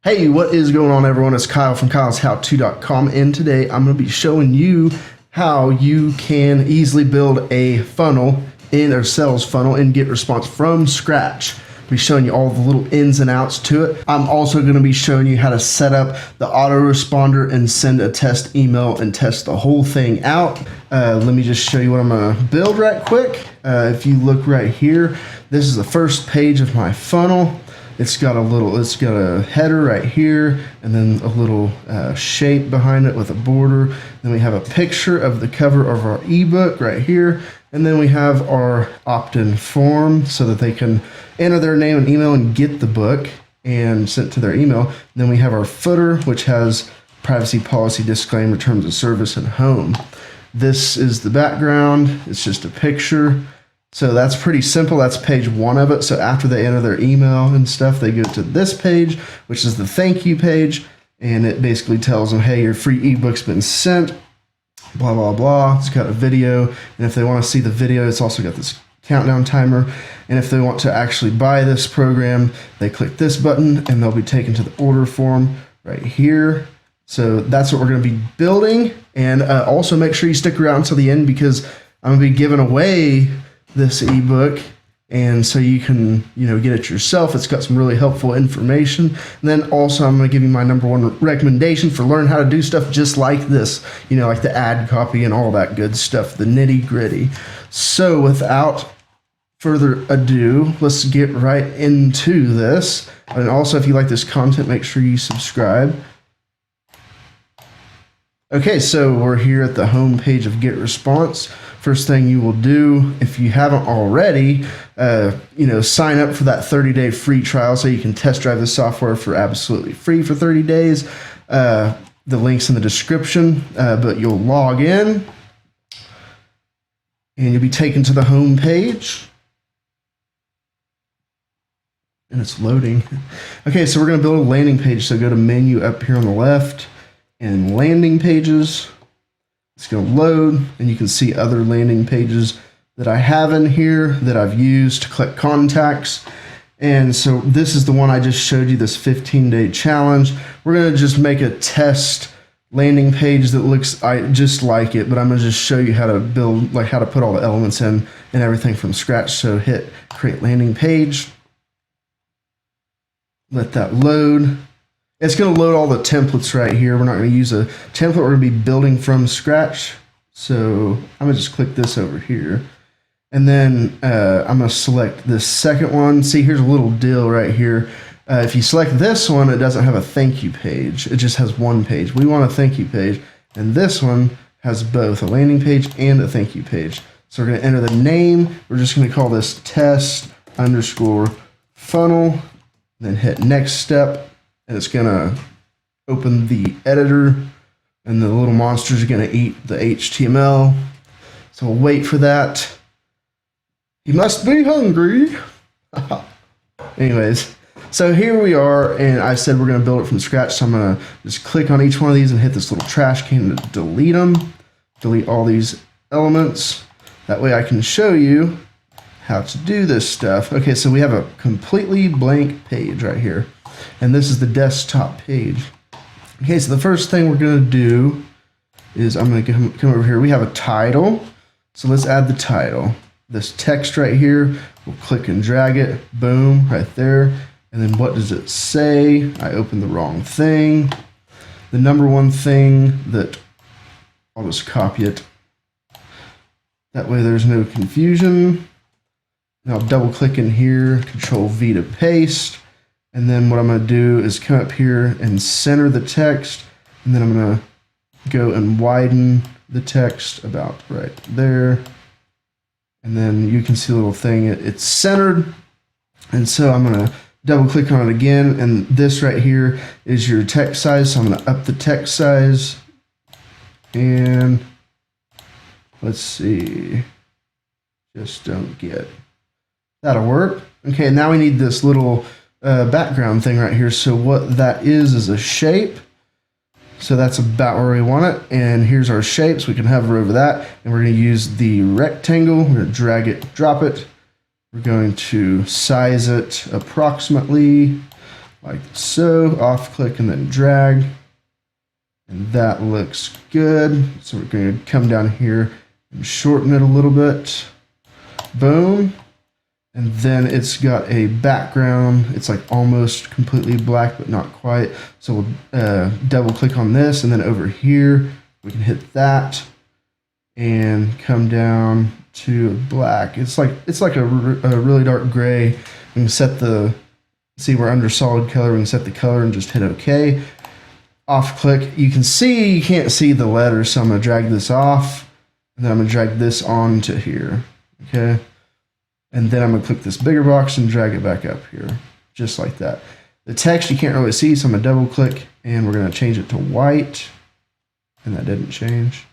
Hey, what is going on, everyone? It's Kyle from kyleshowto.com, and today I'm going to be showing you how you can easily build a funnel or sales funnel in Getresponse from scratch. I'll be showing you all the little ins and outs to it. I'm also going to be showing you how to set up the autoresponder and send a test email and test the whole thing out. Let me just show you what I'm going to build right quick. If you look right here, this is the first page of my funnel. It's got a header right here, and then a little shape behind it with a border. Then we have a picture of the cover of our ebook right here, and then we have our opt-in form so that they can enter their name and email and get the book and sent to their email. And then we have our footer, which has privacy policy, disclaimer, terms of service, and home. This is the background. It's just a picture. So that's pretty simple. That's page one of it. So after they enter their email and stuff, they go to this page, which is the thank you page. And it basically tells them, hey, your free ebook's been sent, blah, blah, blah. It's got a video. And if they want to see the video, it's also got this countdown timer. And if they want to actually buy this program, they click this button and they'll be taken to the order form right here. So that's what we're going to be building. And also make sure you stick around until the end, because I'm going to be giving away this ebook, and so you can get it yourself. It's got some really helpful information. And then also I'm going to give you my #1 recommendation for learning how to do stuff just like this, like the ad copy and all that good stuff, the nitty gritty. So without further ado, let's get right into this. And also, if you like this content, make sure you subscribe. Okay, so we're here at the home page of Getresponse. First thing you will do, if you haven't already, sign up for that 30-day free trial so you can test drive the software for absolutely free for 30 days. The link's in the description, but you'll log in and you'll be taken to the home page. And it's loading. Okay, so we're going to build a landing page. So go to menu up here on the left and landing pages. It's going to load, and you can see other landing pages that I have in here that I've used to collect contacts. And so this is the one I just showed you, this 15-day challenge. We're going to just make a test landing page that looks just like it, but I'm going to just show you how to build, how to put all the elements in and everything from scratch. So hit create landing page. Let that load. It's going to load all the templates right here. We're not going to use a template. We're going to be building from scratch. So I'm going to just click this over here. And then I'm going to select this second one. See, here's a little deal right here. If you select this one, it doesn't have a thank you page. It just has one page. We want a thank you page. And this one has both a landing page and a thank you page. So we're going to enter the name. We're just going to call this test_funnel. Then hit next step. And it's going to open the editor, and the little monsters are going to eat the HTML. So we'll wait for that. You must be hungry. Anyways, so here we are, and I said we're going to build it from scratch. So I'm going to just click on each one of these and hit this little trash can to delete them. Delete all these elements. That way I can show you how to do this stuff. Okay, so we have a completely blank page right here. And this is the desktop page. Okay, so the first thing we're going to do is I'm going to come over here. We have a title. So let's add the title. This text right here, we'll click and drag it. Boom, right there. And then what does it say? I opened the wrong thing. The #1 thing that I'll just copy it. That way there's no confusion. Now double click in here, Control V to paste. And then what I'm going to do is come up here and center the text. And then I'm going to go and widen the text about right there. And then you can see a little thing. It's centered. And so I'm going to double click on it again. And this right here is your text size. So I'm going to up the text size. And let's see. Just don't get. That'll work. Okay, now we need this little background thing right here. So what that is a shape. So that's about where we want it. And here's our shapes. We can hover over that. And we're going to use the rectangle. We're going to drag it, drop it. We're going to size it approximately like so. Off click and then drag. And that looks good. So we're going to come down here and shorten it a little bit. Boom. And then it's got a background. It's like almost completely black, but not quite. So we'll double click on this, and then over here, we can hit that and come down to black. It's like a really dark gray. We can set see we're under solid color. We can set the color and just hit OK. Off click. You can see, you can't see the letters, so I'm going to drag this off, and then I'm going to drag this onto here. Okay. And then I'm going to click this bigger box and drag it back up here, just like that. The text you can't really see, so I'm going to double click, and we're going to change it to white. And that didn't change.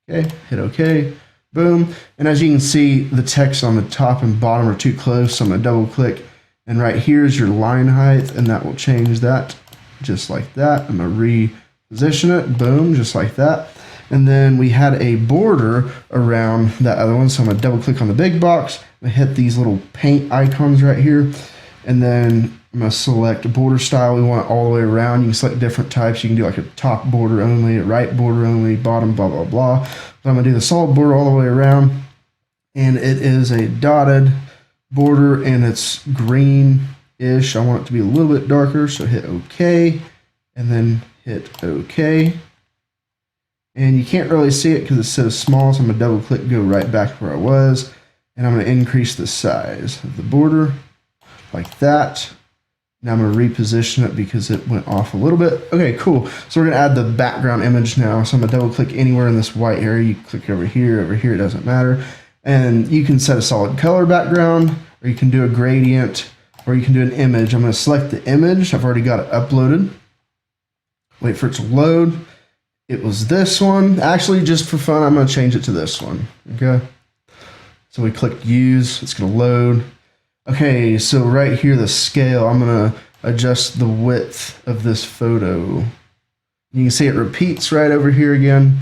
Okay, hit OK. Boom. And as you can see, the text on the top and bottom are too close, so I'm going to double click. And right here is your line height, and that will change that just like that. I'm going to reposition it. Boom, just like that. And then we had a border around that other one, so I'm going to double click on the big box. I hit these little paint icons right here, and then I'm going to select border style. We want it all the way around. You can select different types. You can do like a top border only, a right border only, bottom, blah, blah, blah. But I'm going to do the solid border all the way around, and it is a dotted border, and it's green-ish. I want it to be a little bit darker, so hit OK, and then hit OK. And you can't really see it because it's so small, so I'm going to double click, go right back where I was. And I'm going to increase the size of the border like that. Now I'm going to reposition it because it went off a little bit. Okay, cool. So we're going to add the background image now. So I'm going to double click anywhere in this white area. You click over here, it doesn't matter. And you can set a solid color background, or you can do a gradient, or you can do an image. I'm going to select the image. I've already got it uploaded. Wait for it to load. It was this one. Actually, just for fun, I'm going to change it to this one. Okay. So we click use, it's going to load. Okay, so right here, the scale, I'm going to adjust the width of this photo. You can see it repeats right over here again.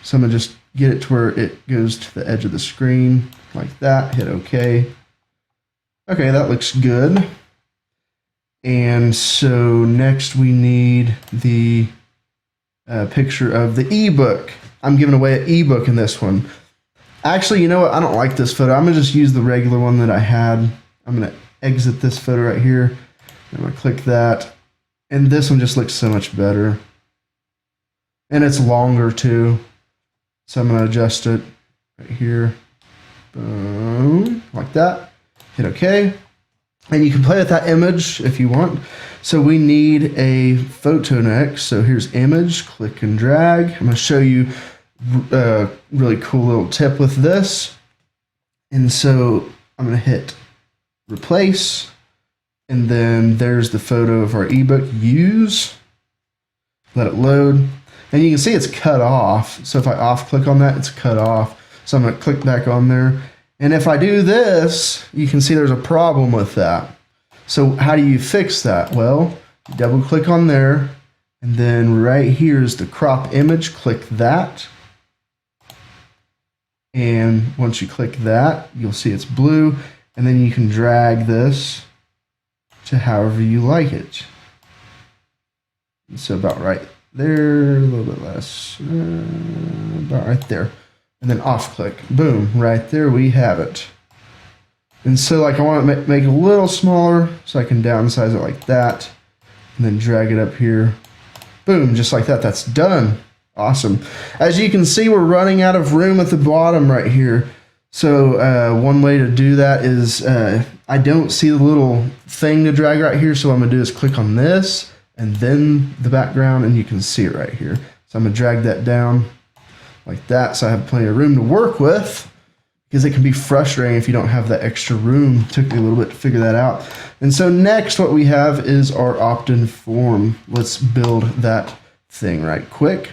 So I'm going to just get it to where it goes to the edge of the screen, like that, hit OK. Okay, that looks good. And so next we need the picture of the ebook. I'm giving away an ebook in this one. Actually, you know what? I don't like this photo. I'm going to just use the regular one that I had. I'm going to exit this photo right here. I'm going to click that. And this one just looks so much better. And it's longer too. So I'm going to adjust it right here. Boom. Like that. Hit OK. And you can play with that image if you want. So we need a photo next. So here's image. Click and drag. I'm going to show you a really cool little tip with this. And so I'm going to hit replace, and then there's the photo of our ebook. Use, let it load, and you can see it's cut off. So if I off click on that, it's cut off. So I'm going to click back on there, and if I do this, you can see there's a problem with that. So how do you fix that? Well, double click on there, and then right here is the crop image. Click that. And once you click that, you'll see it's blue, and then you can drag this to however you like it. So about right there, a little bit less, about right there. And then off click, boom, right there we have it. And so like I want to make it a little smaller, so I can downsize it like that, and then drag it up here. Boom, just like that, that's done. Awesome. As you can see, we're running out of room at the bottom right here. So one way to do that is I don't see the little thing to drag right here. So what I'm going to do is click on this and then the background, and you can see it right here. So I'm going to drag that down like that, so I have plenty of room to work with, because it can be frustrating if you don't have that extra room. It took me a little bit to figure that out. And so next what we have is our opt-in form. Let's build that thing right quick.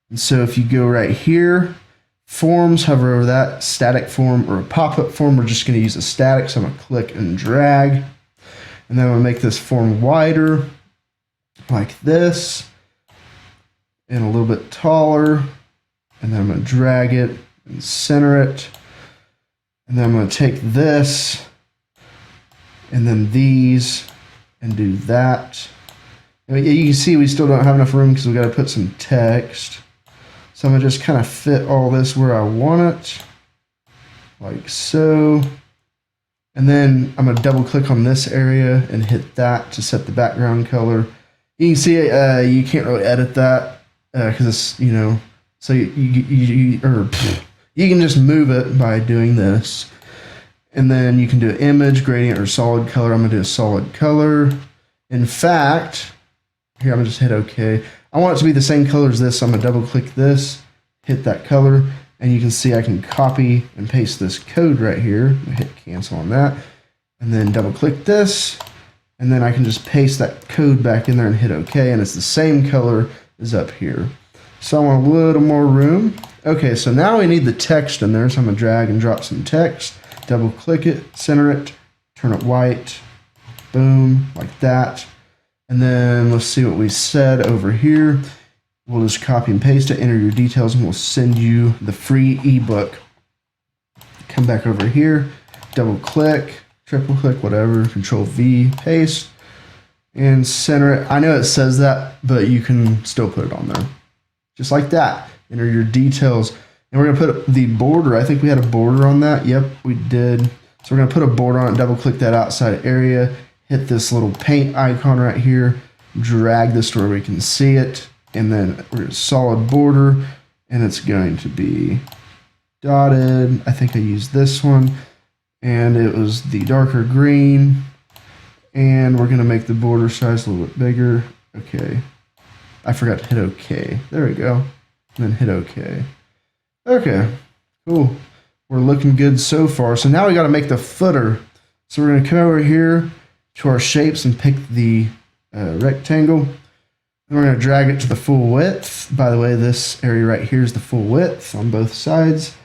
And so if you go right here, forms, hover over that, static form or a pop-up form, we're just going to use a static. So I'm going to click and drag. And then I'm going to make this form wider like this and a little bit taller. And then I'm going to drag it and center it. And then I'm going to take this and then these and do that. You can see we still don't have enough room because we got to put some text. So I'm going to just kind of fit all this where I want it, like so. And then I'm going to double click on this area and hit that to set the background color. You can see you can't really edit that because it's, you know, so you can just move it by doing this. And then you can do image, gradient, or solid color. I'm going to do a solid color. In fact, here I'm going to just hit OK. I want it to be the same color as this, so I'm going to double click this, hit that color, and you can see I can copy and paste this code right here. Hit cancel on that, and then double click this, and then I can just paste that code back in there and hit OK, and it's the same color as up here. So I want a little more room. Okay, so now we need the text in there, so I'm going to drag and drop some text, double click it, center it, turn it white, boom, like that. And then let's see what we said over here. We'll just copy and paste it, enter your details, and we'll send you the free ebook. Come back over here, double click, triple click, whatever, control V, paste, and center it. I know it says that, but you can still put it on there. Just like that. Enter your details. And we're going to put the border. I think we had a border on that. Yep, we did. So we're going to put a border on it, double click that outside area, hit this little paint icon right here, drag this to where we can see it, and then we're going to solid border, and it's going to be dotted. I think I used this one, and it was the darker green, and we're going to make the border size a little bit bigger. Okay. I forgot to hit OK. There we go. And then hit OK. Okay, cool. We're looking good so far. So now we got to make the footer. So we're going to come over here to our shapes and pick the rectangle. And we're going to drag it to the full width. By the way, this area right here is the full width on both sides. So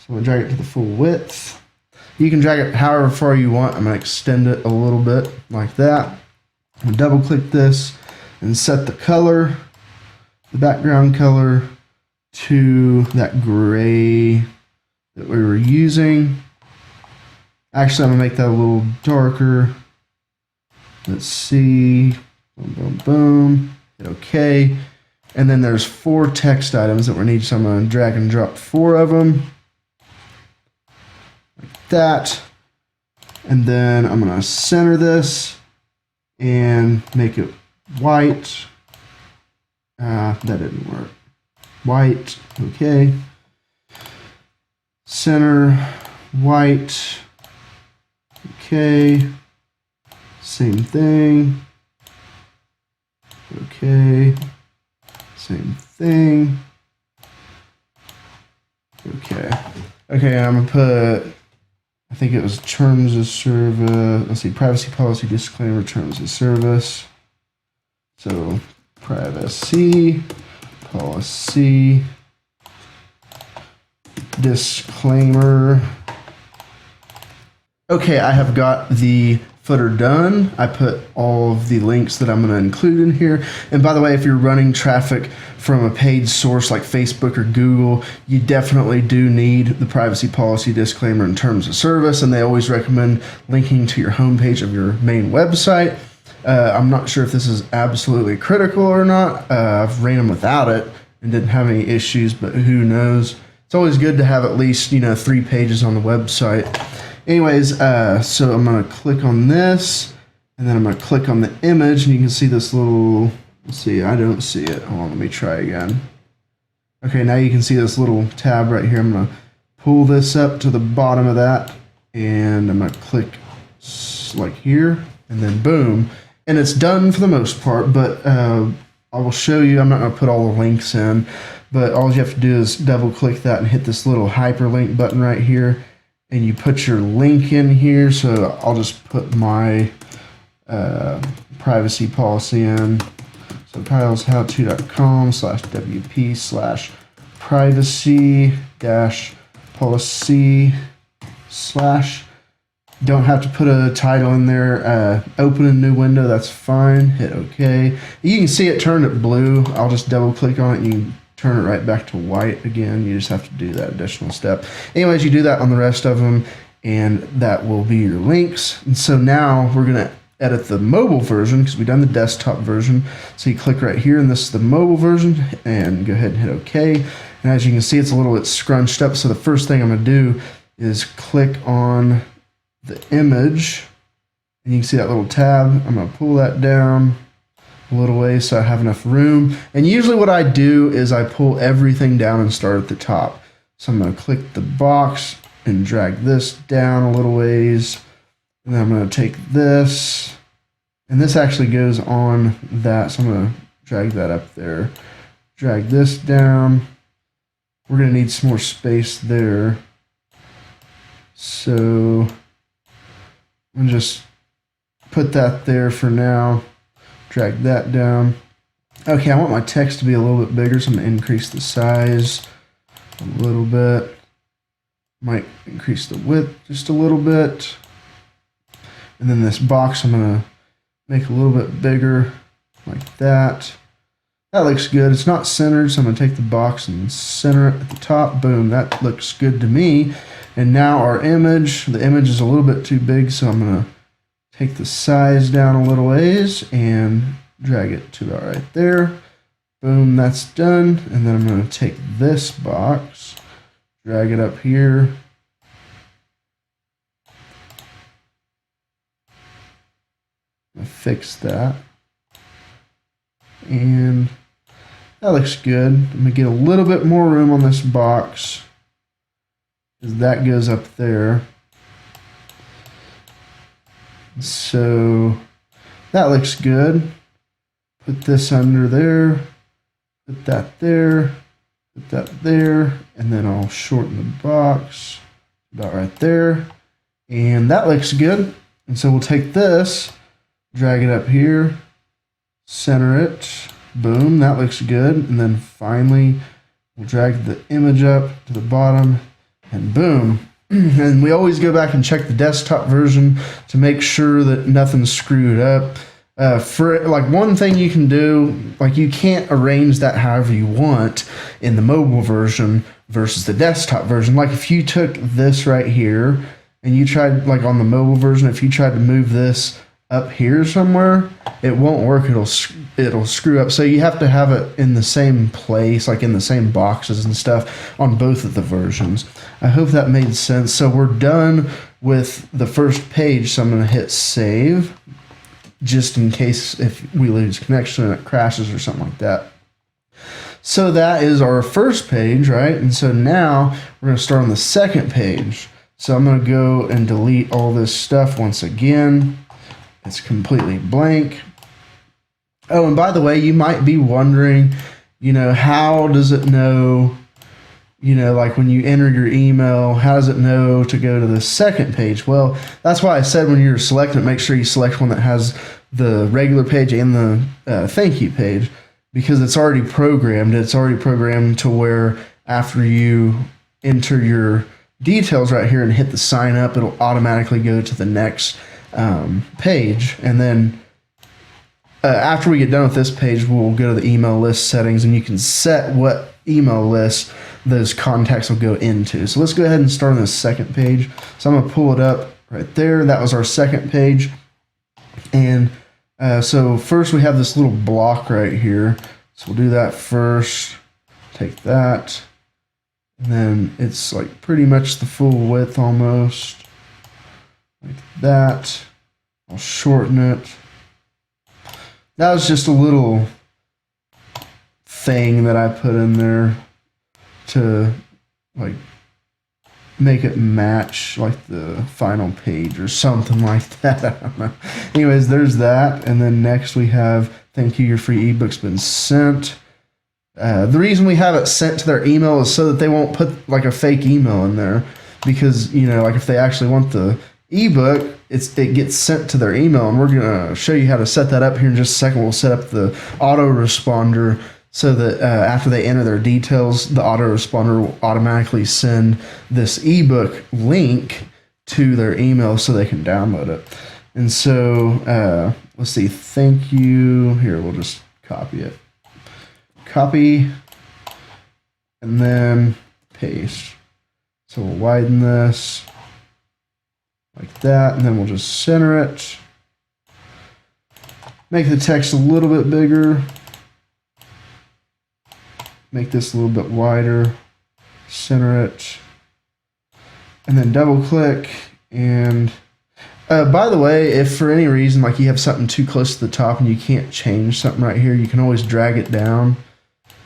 I'm going to drag it to the full width. You can drag it however far you want. I'm going to extend it a little bit like that. I'm going to double click this and set the color, the background color, to that gray that we were using. Actually, I'm going to make that a little darker. Let's see. Boom, boom, boom. Hit OK. And then there's 4 text items that we need, so I'm going to drag and drop 4 of them. Like that. And then I'm going to center this and make it white. That didn't work. White, okay. Center, white, okay. Same thing. Okay. Same thing. Okay. Okay, I'm gonna put, I think it was terms of service. Let's see, privacy policy disclaimer, terms of service. So privacy policy disclaimer. Okay, I have got the footer done. I put all of the links that I'm going to include in here. And by the way, if you're running traffic from a paid source like Facebook or Google, you definitely do need the privacy policy disclaimer and terms of service. And they always recommend linking to your homepage of your main website. I'm not sure if this is absolutely critical or not. I've ran them without it and didn't have any issues, but who knows? It's always good to have at least, 3 pages on the website. Anyways, so I'm going to click on this, and then I'm going to click on the image, and you can see this little, let's see, I don't see it. Hold on, let me try again. Okay, now you can see this little tab right here. I'm going to pull this up to the bottom of that, and I'm going to click like here, and then boom. And it's done for the most part, but I will show you. I'm not going to put all the links in, but all you have to do is double click that and hit this little hyperlink button right here, and you put your link in here. So I'll just put my privacy policy in. So kyleshowto.com/wp/privacy-policy/ don't have to put a title in there. Open a new window, that's fine. Hit OK. You can see it turned it blue. I'll just double click on it and you can turn it right back to white again. You just have to do that additional step. Anyways, you do that on the rest of them, and that will be your links. And so now we're going to edit the mobile version because we've done the desktop version. So you click right here, and this is the mobile version, and go ahead and hit OK. And as you can see, it's a little bit scrunched up. So the first thing I'm going to do is click on the image, and you can see that little tab. I'm going to pull that down a little way so I have enough room. And usually what I do is I pull everything down and start at the top. So I'm going to click the box and drag this down a little ways. And then I'm going to take this, and this actually goes on that. So I'm going to drag that up there. Drag this down. We're going to need some more space there. So I'm going to just put that there for now. Drag that down. Okay, I want my text to be a little bit bigger, so I'm going to increase the size a little bit. Might increase the width just a little bit. And then this box I'm going to make a little bit bigger, like that. That looks good. It's not centered, so I'm going to take the box and center it at the top. Boom, that looks good to me. And now our image, the image is a little bit too big, so I'm going to take the size down a little ways and drag it to about right there. Boom, that's done. And then I'm going to take this box, drag it up here. I'm going to fix that. And that looks good. I'm going to get a little bit more room on this box, because that goes up there. So that looks good. Put this under there, put that there, put that there, and then I'll shorten the box about right there. And that looks good. And so we'll take this, drag it up here, center it, boom, that looks good. And then finally, we'll drag the image up to the bottom, and boom. And we always go back and check the desktop version to make sure that nothing's screwed up. For like one thing you can do, like you can't arrange that however you want in the mobile version versus the desktop version. Like if you took this right here and you tried, like on the mobile version, if you tried to move this up here somewhere, it won't work. It'll screw up. So you have to have it in the same place, like in the same boxes and stuff on both of the versions. I hope that made sense. So we're done with the first page. So I'm going to hit save, just in case if we lose connection and it crashes or something like that. So that is our first page, right? And so now we're going to start on the second page. So I'm going to go and delete all this stuff once again. It's completely blank. Oh, and by the way, you might be wondering, how does it know, like when you enter your email, how does it know to go to the second page? Well, that's why I said when you're selecting it, make sure you select one that has the regular page and the thank you page, because it's already programmed. It's already programmed to where after you enter your details right here and hit the sign up, it'll automatically go to the next page. And then after we get done with this page, we'll go to the email list settings, and you can set what email list those contacts will go into. So let's go ahead and start on this second page. So I'm going to pull it up right there. That was our second page. And so first we have this little block right here. So we'll do that first. Take that. And then it's like pretty much the full width almost. Like that. I'll shorten it. That was just a little thing that I put in there to like make it match like the final page or something like that. I don't know. Anyways, there's that. And then next we have, thank you, your free ebook's been sent. The reason we have it sent to their email is so that they won't put like a fake email in there, because like if they actually want the ebook, it gets sent to their email, and we're going to show you how to set that up here in just a second. We'll set up the autoresponder so that after they enter their details, the autoresponder will automatically send this ebook link to their email so they can download it. And so let's see, thank you. Here, we'll just copy it. Copy, and then paste. So we'll widen this like that, and then we'll just center it. Make the text a little bit bigger. Make this a little bit wider. Center it. And then double click. And by the way, if for any reason like you have something too close to the top and you can't change something right here, you can always drag it down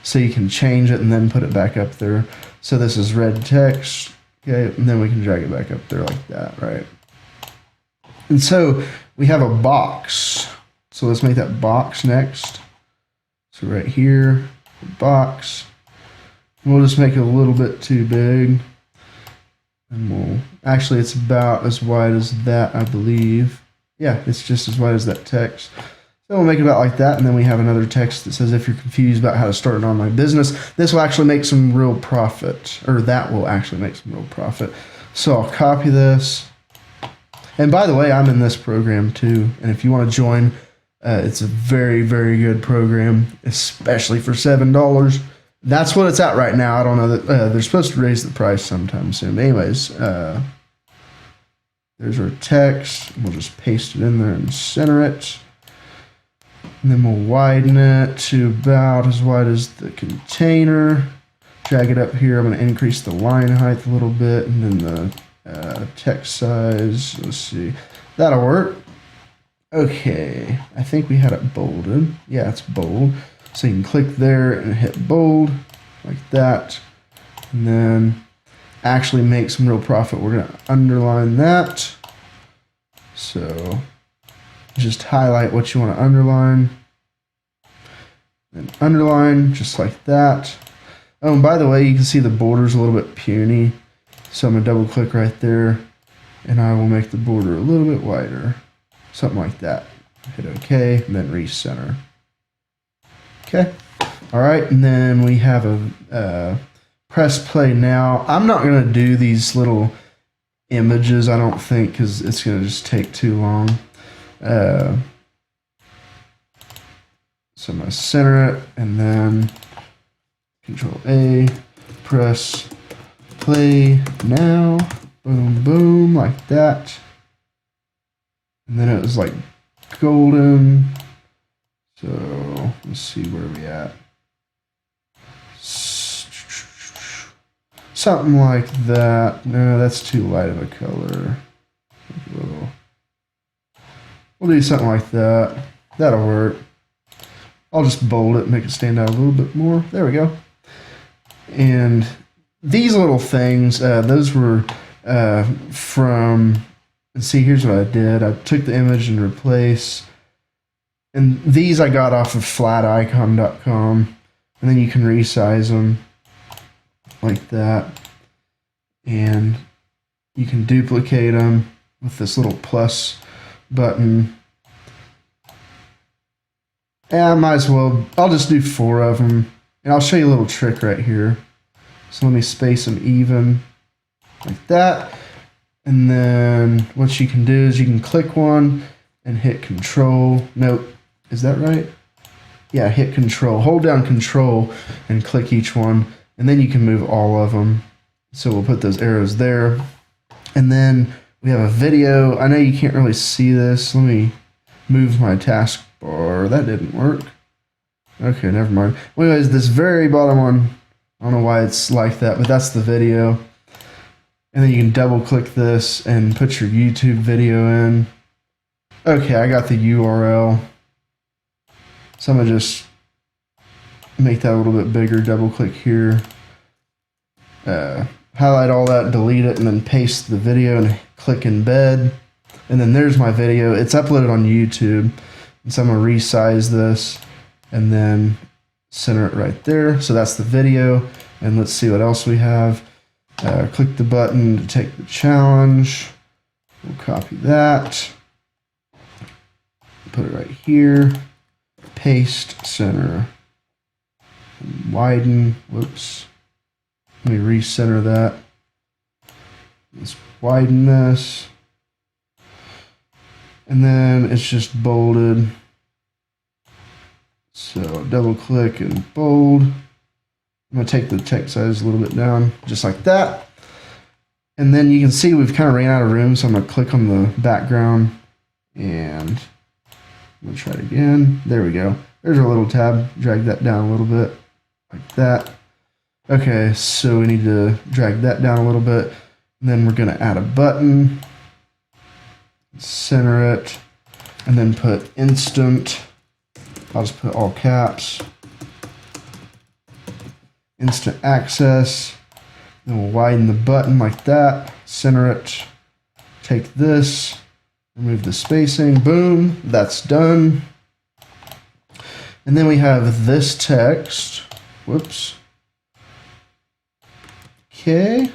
so you can change it and then put it back up there. So this is red text, okay, and then we can drag it back up there like that, right? And so we have a box. So let's make that box next. So right here, box. And we'll just make it a little bit too big. And we'll, actually it's about as wide as that, I believe. Yeah, it's just as wide as that text. So we'll make it about like that, and then we have another text that says, if you're confused about how to start an online business, this will actually make some real profit, or that will actually make some real profit. So I'll copy this. And by the way, I'm in this program too, and if you want to join, it's a very, very good program, especially for $7. That's what it's at right now. I don't know that they're supposed to raise the price sometime soon. But anyways, there's our text. We'll just paste it in there and center it. And then we'll widen it to about as wide as the container. Drag it up here. I'm going to increase the line height a little bit. And then the text size. Let's see. That'll work. Okay. I think we had it bolded. Yeah, it's bold. So you can click there and hit bold like that. And then actually make some real profit. We're going to underline that. So just highlight what you want to underline. And underline just like that. Oh, and by the way, you can see the border's a little bit puny. So I'm going to double click right there. And I will make the border a little bit wider. Something like that. Hit OK, and then recenter. Okay. All right, and then we have a press play now. I'm not going to do these little images, I don't think, because it's going to just take too long. So I'm going to center it, and then Control A, press play now. Boom, boom, like that. And then it was like golden. So let's see where we at. Something like that. No, that's too light of a color. We'll do something like that. That'll work. I'll just bold it, make it stand out a little bit more. There we go. And these little things, those were from, let's see, here's what I did. I took the image and replace. And these I got off of flaticon.com. And then you can resize them like that. And you can duplicate them with this little plus button. And I might as well, I'll just do 4 of them. And I'll show you a little trick right here. So let me space them even like that. And then what you can do is you can click one and hit Control. Nope. Is that right? Yeah, hit Control. Hold down Control and click each one. And then you can move all of them. So we'll put those arrows there. And then we have a video. I know you can't really see this. Let me move my taskbar. That didn't work. Okay, never mind. Well, anyways, this very bottom one, I don't know why it's like that, but that's the video. And then you can double click this and put your YouTube video in. Okay, I got the URL. So I'm going to just make that a little bit bigger, double click here, highlight all that, delete it, and then paste the video and click embed. And then there's my video. It's uploaded on YouTube. And so I'm going to resize this and then center it right there. So that's the video. And let's see what else we have. Click the button to take the challenge. We'll copy that. Put it right here. Paste, center, and widen. Whoops. Let me recenter that. Let's widen this. And then it's just bolded. So double click and bold. I'm going to take the text size a little bit down, just like that. And then you can see we've kind of ran out of room, so I'm going to click on the background and We'll try it again. There we go. There's our little tab. Drag that down a little bit like that. Okay, so we need to drag that down a little bit. And then we're going to add a button, center it, and then put instant. I'll just put all caps. Instant access. Then we'll widen the button like that, center it, take this, remove the spacing, boom, that's done. And then we have this text, whoops. Okay,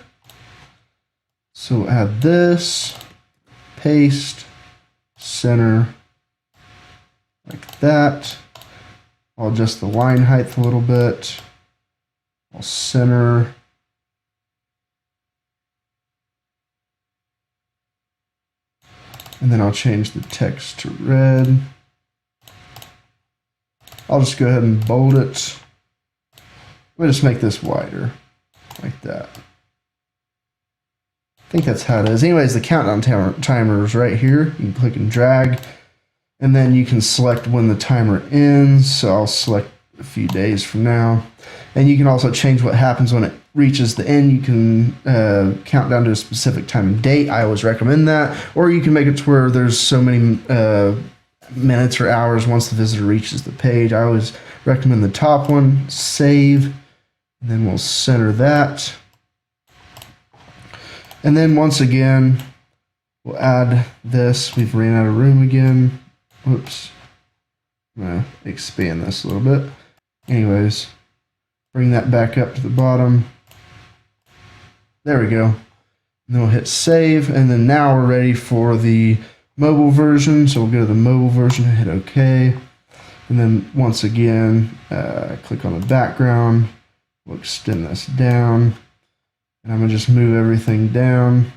so we'll add this, paste, center, like that. I'll adjust the line height a little bit. I'll center. And then I'll change the text to red. I'll just go ahead and bold it. We'll just make this wider, like that. I think that's how it is. Anyways, the countdown timer is right here. You can click and drag, and then you can select when the timer ends. So I'll select a few days from now. And you can also change what happens when it reaches the end. You can count down to a specific time and date. I always recommend that. Or you can make it to where there's so many minutes or hours once the visitor reaches the page. I always recommend the top one. Save. And then we'll center that. And then once again, we'll add this. We've ran out of room again. Whoops. I'm going to expand this a little bit. Anyways, bring that back up to the bottom. There we go. And then we'll hit save. And then now we're ready for the mobile version. So we'll go to the mobile version and hit OK. And then once again, click on the background. We'll extend this down. And I'm going to just move everything down.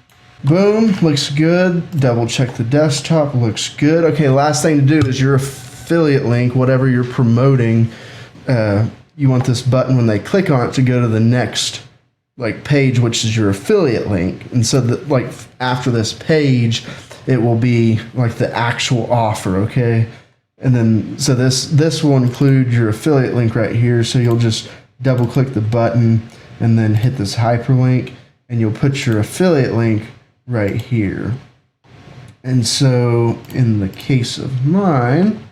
Boom, looks good. Double check the desktop, looks good. Okay, last thing to do is your affiliate link, whatever you're promoting, you want this button when they click on it to go to the next page, which is your affiliate link. And so that after this page, it will be the actual offer, okay? And then so this will include your affiliate link right here. So you'll just double click the button and then hit this hyperlink, and you'll put your affiliate link right here. And so in the case of mine,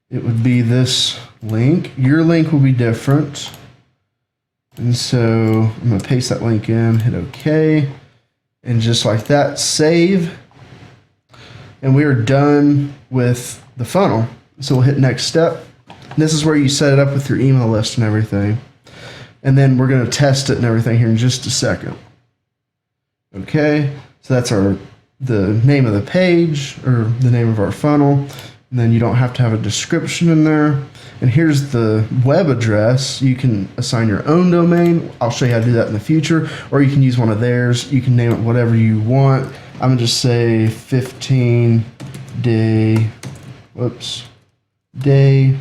it would be this link. Your link will be different. And so I'm going to paste that link in, hit OK, and just like that, save. And we are done with the funnel. So we'll hit next step. This is where you set it up with your email list and everything. And then we're going to test it and everything here in just a second. Okay, so that's the name of the page, or the name of our funnel. And then you don't have to have a description in there. And here's the web address. You can assign your own domain. I'll show you how to do that in the future. Or you can use one of theirs. You can name it whatever you want. I'm going to just say 15-day, day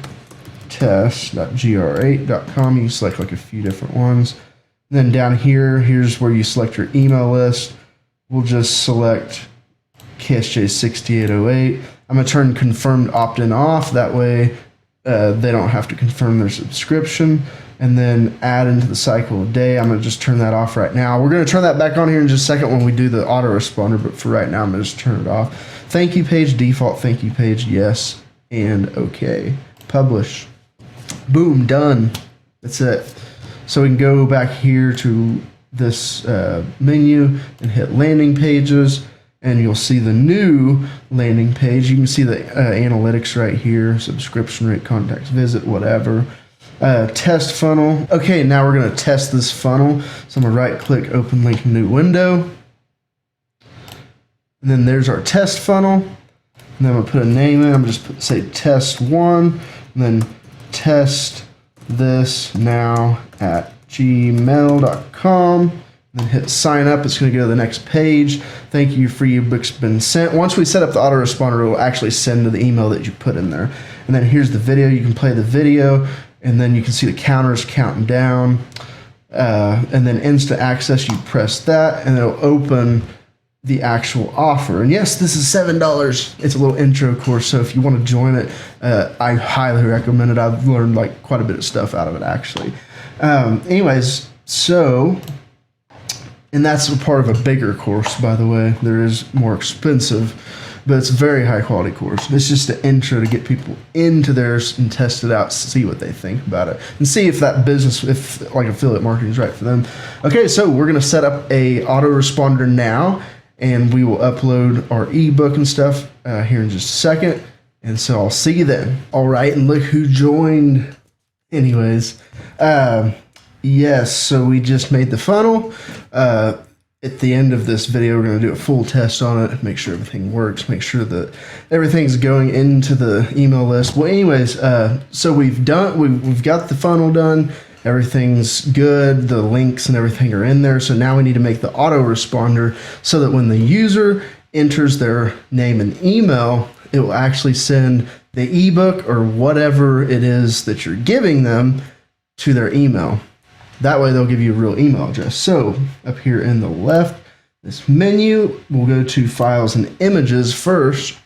test.gr8.com. You can select a few different ones. And then down here, here's where you select your email list. We'll just select KSJ6808. I'm going to turn confirmed opt-in off. That way they don't have to confirm their subscription. And then add into the cycle of day. I'm going to just turn that off right now. We're going to turn that back on here in just a second when we do the autoresponder, but for right now, I'm going to just turn it off. Thank you page, default thank you page, yes, and okay. Publish. Boom, done. That's it. So we can go back here to this menu and hit landing pages, and you'll see the new landing page. You can see the analytics right here, subscription rate, contacts, visit, whatever. Test funnel. Okay, now we're going to test this funnel. So I'm going to right click, open link, new window. And then there's our test funnel. And then I'm going to put a name in. I'm just say test 1, and then test this now at gmail.com. Then hit sign up. It's going to go to the next page. Thank you for your book's been sent. Once we set up the autoresponder, it will actually send to the email that you put in there. And then here's the video. You can play the video, and then you can see the counters counting down. And then instant access, you press that, and it'll open the actual offer. And yes, this is $7. It's a little intro course, so if you want to join it, I highly recommend it. I've learned like quite a bit of stuff out of it actually. Anyways, so, and that's a part of a bigger course, by the way. There is more expensive, but it's a very high quality course. It's just an intro to get people into theirs and test it out, see what they think about it, and see if that business, if like affiliate marketing is right for them. Okay, so we're gonna set up a autoresponder now, and we will upload our ebook and stuff here in just a second. And so I'll see you then. All right, and look who joined. Anyways, yes, so we just made the funnel. At the end of this video, we're going to do a full test on it, make sure everything works, make sure that everything's going into the email list. Well, anyways, so we've got the funnel done. Everything's good. The links and everything are in there. So now we need to make the autoresponder so that when the user enters their name and email, it will actually send the ebook or whatever it is that you're giving them to their email. That way they'll give you a real email address. So up here in the left, this menu, we'll go to files and images first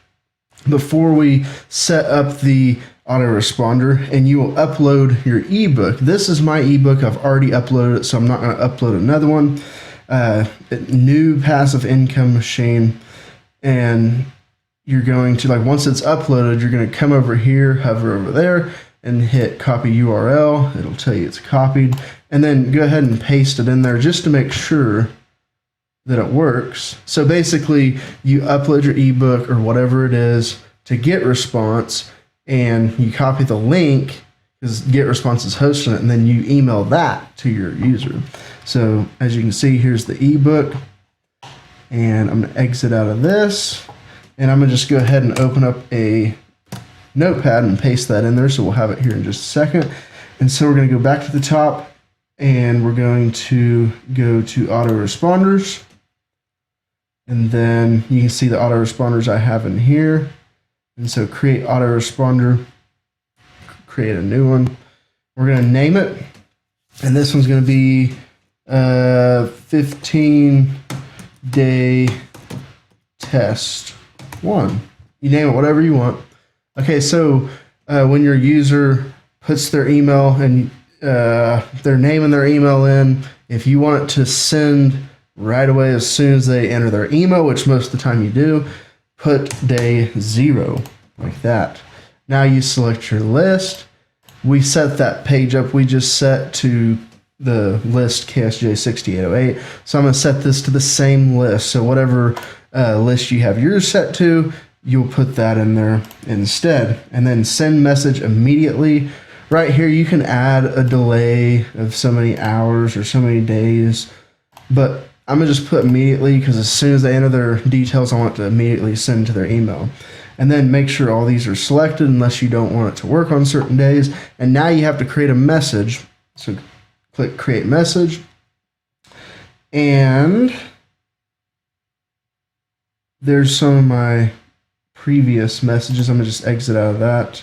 before we set up the autoresponder, and you will upload your ebook. This is my ebook. I've already uploaded it, so I'm not going to upload another one. New passive income machine. And you're going to, like, once it's uploaded, you're going to come over here, hover over there, and hit copy URL. It'll tell you it's copied. And then go ahead and paste it in there just to make sure that it works. So basically, you upload your ebook or whatever it is to Getresponse, and you copy the link because Getresponse is hosting it, and then you email that to your user. So as you can see, here's the ebook, and I'm going to exit out of this, and I'm going to just go ahead and open up a notepad and paste that in there. So we'll have it here in just a second. And so we're going to go back to the top, and we're going to go to autoresponders, and then you can see the autoresponders I have in here. And so create autoresponder, create a new one. We're going to name it, and this one's going to be 15-day test 1. You name it whatever you want. Okay, so when your user puts their email and their name and their email in, if you want it to send right away as soon as they enter their email, which most of the time you do, put day 0 like that. Now you select your list. We set that page up. We just set to the list KSJ 6808. So I'm going to set this to the same list. So whatever list you have yours set to, you'll put that in there instead. And then send message immediately. Right here, you can add a delay of so many hours or so many days, but I'm going to just put immediately because as soon as they enter their details, I want to immediately send to their email. And then make sure all these are selected unless you don't want it to work on certain days. And now you have to create a message. So click create message. And there's some of my previous messages. I'm going to just exit out of that.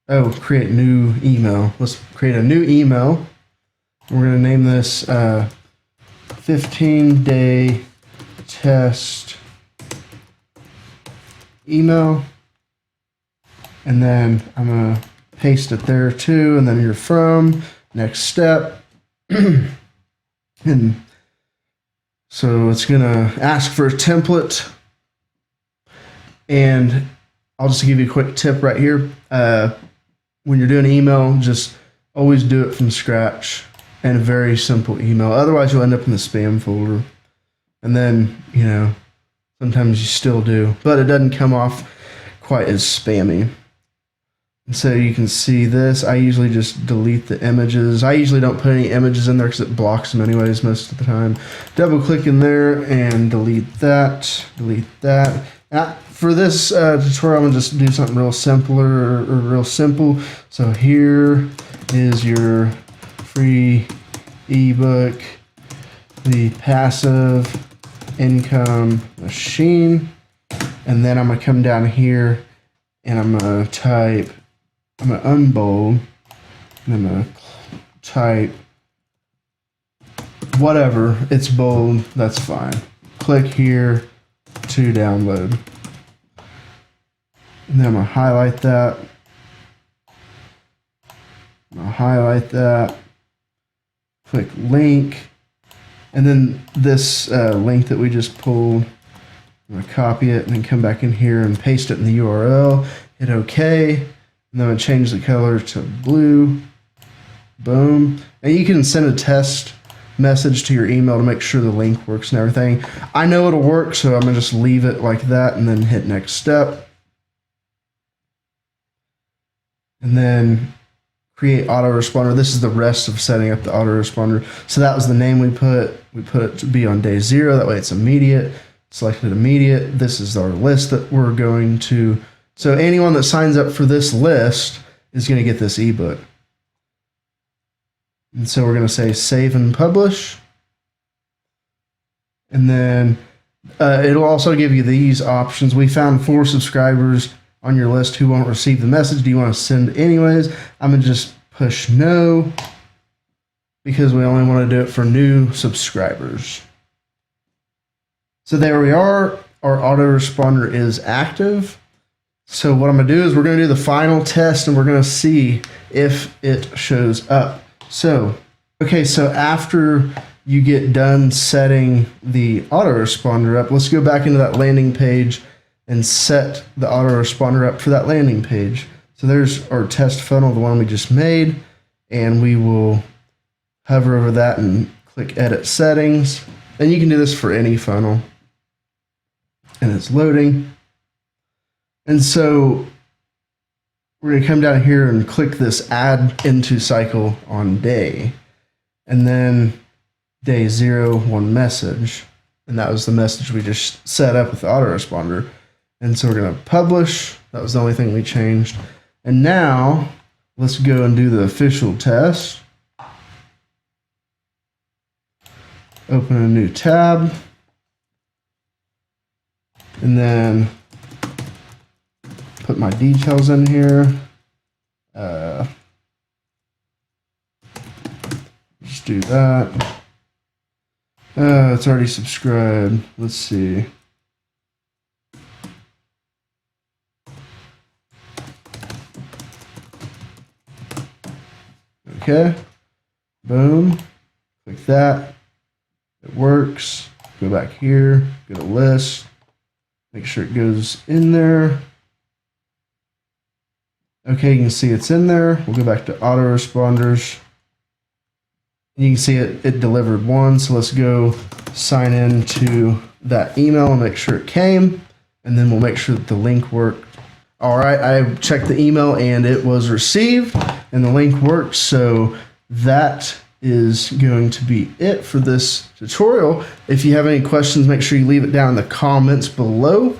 Oh, create new email. Let's create a new email. We're going to name this 15-day test email. And then I'm going to paste it there too. And then you're from, next step. And so it's going to ask for a template. And I'll just give you a quick tip right here. When you're doing email, just always do it from scratch and a very simple email. Otherwise, you'll end up in the spam folder. And then, you know, sometimes you still do, but it doesn't come off quite as spammy. And so you can see this. I usually just delete the images. I usually don't put any images in there because it blocks them anyways most of the time. Double click in there and delete that. Delete that. For this tutorial, I'm going to just do something real simpler or real simple. So here is your free ebook, the passive income machine. And then I'm going to come down here and I'm going to type, I'm going to unbold, and I'm going to type whatever. It's bold, that's fine. click here to download. And then I'm going to highlight that. Click link. And then this link that we just pulled, I'm going to copy it and then come back in here and paste it in the URL. Hit OK. And then I'm going to change the color to blue. Boom. And you can send a test message to your email to make sure the link works and everything. I know it'll work, so I'm going to just leave it like that and then hit next step. And then create autoresponder. This is the rest of setting up the autoresponder. So that was the name we put. We put it to be on day 0. That way it's immediate. Selected immediate. This is our list that we're going to. So anyone that signs up for this list is going to get this ebook. And so we're going to say save and publish. And then it'll also give you these options. We found 4 subscribers on your list who won't receive the message. Do you want to send anyways? I'm going to just push no because we only want to do it for new subscribers. So there we are. Our autoresponder is active. So what I'm going to do is we're going to do the final test and we're going to see if it shows up. So, okay, so after you get done setting the autoresponder up, let's go back into that landing page and set the autoresponder up for that landing page. So there's our test funnel, the one we just made, and we will hover over that and click edit settings. And you can do this for any funnel. And it's loading. And so we're going to come down here and click this add into cycle on day. And then day 0, 1 message. And that was the message we just set up with the autoresponder. And so we're going to publish. That was the only thing we changed. And now let's go and do the official test. Open a new tab. And then put my details in here. Just do that. It's already subscribed. Let's see. Okay. Boom. Click that. It works. Go back here. Go to list. Make sure it goes in there. Okay, you can see it's in there. We'll go back to autoresponders. You can see it delivered 1. So let's go sign in to that email and make sure it came. And then we'll make sure that the link worked. All right, I checked the email and it was received and the link worked. So that is going to be it for this tutorial. If you have any questions, make sure you leave it down in the comments below.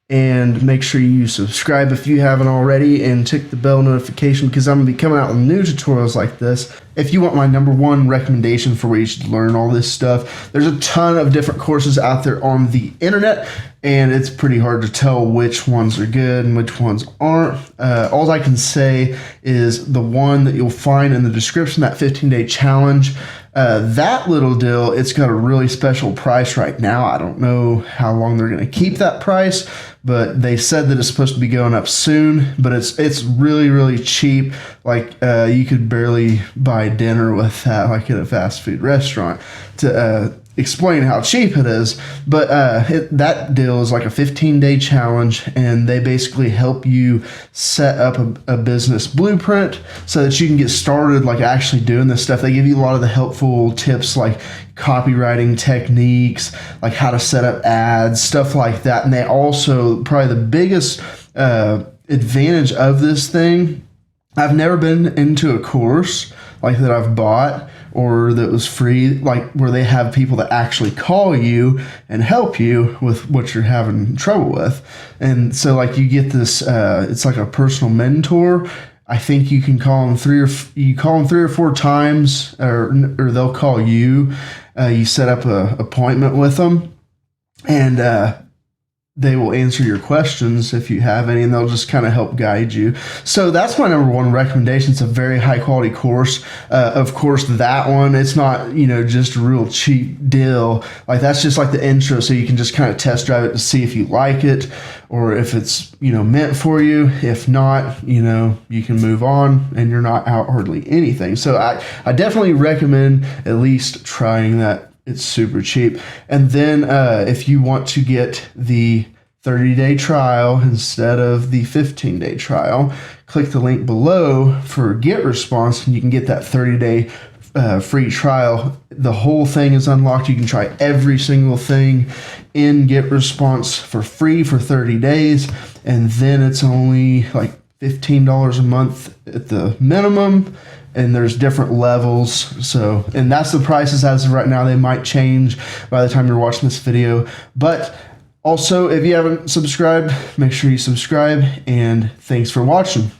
And make sure you subscribe if you haven't already and tick the bell notification because I'm going to be coming out with new tutorials like this. If you want my #1 recommendation for where you should learn all this stuff, there's a ton of different courses out there on the internet and it's pretty hard to tell which ones are good and which ones aren't. All I can say is the one that you'll find in the description, that 15-day challenge, that little deal, it's got a really special price right now. I don't know how long they're going to keep that price, but they said that it's supposed to be going up soon, but it's really, really cheap. Like you could barely buy dinner with that, like at a fast food restaurant, to explain how cheap it is. But that deal is like a 15-day challenge, and they basically help you set up a business blueprint so that you can get started like actually doing this stuff. They give you a lot of the helpful tips like copywriting techniques, like how to set up ads, stuff like that. And they also, probably the biggest advantage of this thing, I've never been into a course like that I've bought or that was free, like where they have people that actually call you and help you with what you're having trouble with. And so like you get this, it's like a personal mentor. I think you can call them 3 or 4 times, or they'll call you. You set up an appointment with them, and they will answer your questions if you have any, and they'll just kind of help guide you. So that's my number one recommendation. It's a very high quality course. Of course, that one, it's not, just a real cheap deal. Like, that's just like the intro, so you can just kind of test drive it to see if you like it or if it's, meant for you. If not, you can move on and you're not out hardly anything. So I definitely recommend at least trying that. It's super cheap. And then if you want to get the 30-day trial instead of the 15-day trial, click the link below for Getresponse, and you can get that 30-day free trial. The whole thing is unlocked. You can try every single thing in Getresponse for free for 30 days, and then it's only like $15 a month at the minimum. And there's different levels. So, and that's the prices as of right now. They might change by the time you're watching this video. But also, if you haven't subscribed, make sure you subscribe. And thanks for watching.